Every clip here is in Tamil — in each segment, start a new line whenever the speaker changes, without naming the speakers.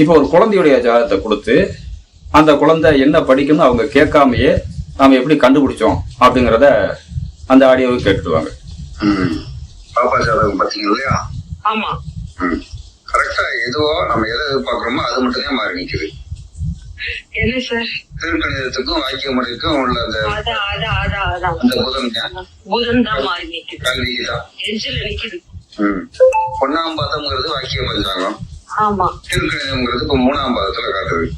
இப்போ ஒரு குழந்தையுடைய ஜாதகத்தை கொடுத்து அந்த குழந்தை என்ன படிக்கணும்னு அவங்க கேட்காமையே நாம எப்படி கண்டுபிடிச்சோம் அப்படிங்கிறத அந்த ஆடியோவை கேட்டுடுவாங்க.
பாப்பா ஜாதகம் பாத்தீங்க இல்லையா?
ஆமா.
கரெக்டா எதுவோ நம்ம எதை எதிர்பார்க்கிறோமோ அது மட்டும் தான் மாறி நிக்குது.
என்ன சார்?
திருக்கணிதத்துக்கும் வாக்கிய முறைக்கும் உள்ள அந்த
புதன் தான் மாறி நிக்குது.
கல்விக்கு தான்
எஞ்சில நிக்குது.
ஒன்னாம் பாதம்ங்கிறது வாக்கிய பஞ்சாங்கம்.
ஆமா.
திருக்கணிதம்ங்கிறது இப்ப 3ஆம் பாதத்துல காட்டுது.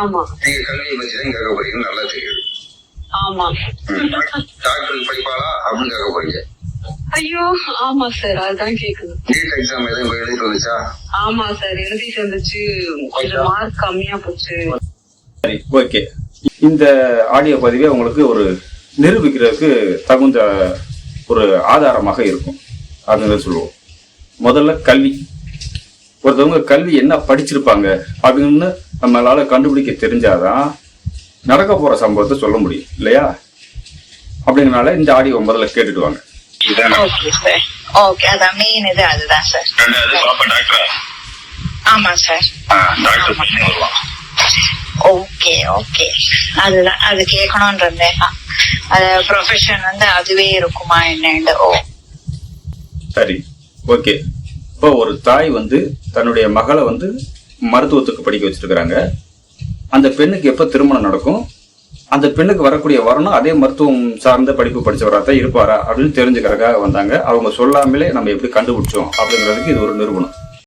ஆமா.
நீங்க கல்வியை பத்தி தான் கேட்க போறீங்கன்னு நல்லா தெரியுது.
ஆமா.
டாக்டருக்கு படிப்பாளா அப்படின்னு கேட்க போறீங்க.
ஐயோ ஆமா சார், அதுதான் கேக்குது.
நீட் எக்ஸாம் எதுவும் எழுதிட்டு வந்துச்சா?
ஆமா சார், எழுதி சேர்ந்துச்சு. கொஞ்சம் மார்க் கம்மியா போச்சு.
சரி, ஓகே. இந்த ஆடியோ பதிவே உங்களுக்கு ஒரு நிரூபிக்கிறதுக்கு தகுந்த ஒரு ஆதாரமாக இருக்கும் அப்படின்னு சொல்லுவோம். முதல்ல கல்வி. ஒருத்தவங்க கல்வி என்ன படிச்சிருப்பாங்க அப்படின்னு நம்மளால கண்டுபிடிக்க தெரிஞ்சாதான் நடக்க போற சம்பவத்தை சொல்ல முடியும் இல்லையா? அப்படிங்கறனால இந்த ஆடியோ முதல்ல கேட்டுட்டு வாங்க.
Okay sir. ஓகே, அதான் மெயின் இது அதுதான் சார். ஆமா சார். ஓகே ஓகே, அதுதான் அது கேட்கணும்னு இருந்தேன். அது ப்ரொஃபஷன் வந்து அதுவே இருக்குமா என்னண்டு. ஓ
சரி, ஓகே. இப்போ ஒரு தாய் வந்து தன்னுடைய மகளை வந்து மருத்துவத்துக்கு படிக்க வச்சிருக்கிறாங்க. அந்த பெண்ணுக்கு எப்போ திருமணம் நடக்கும், அந்த பெண்ணுக்கு வரக்கூடிய வரணும் அதே மருத்துவம் சார்ந்த படிப்பு படிச்சவரா தான் இருப்பாரா அப்படின்னு தெரிஞ்சுக்கிறதுக்காக வந்தாங்க. அவங்க சொல்லாமலே நம்ம எப்படி கண்டுபிடிச்சோம் அப்படிங்கிறதுக்கு இது ஒரு நிரூபணம்.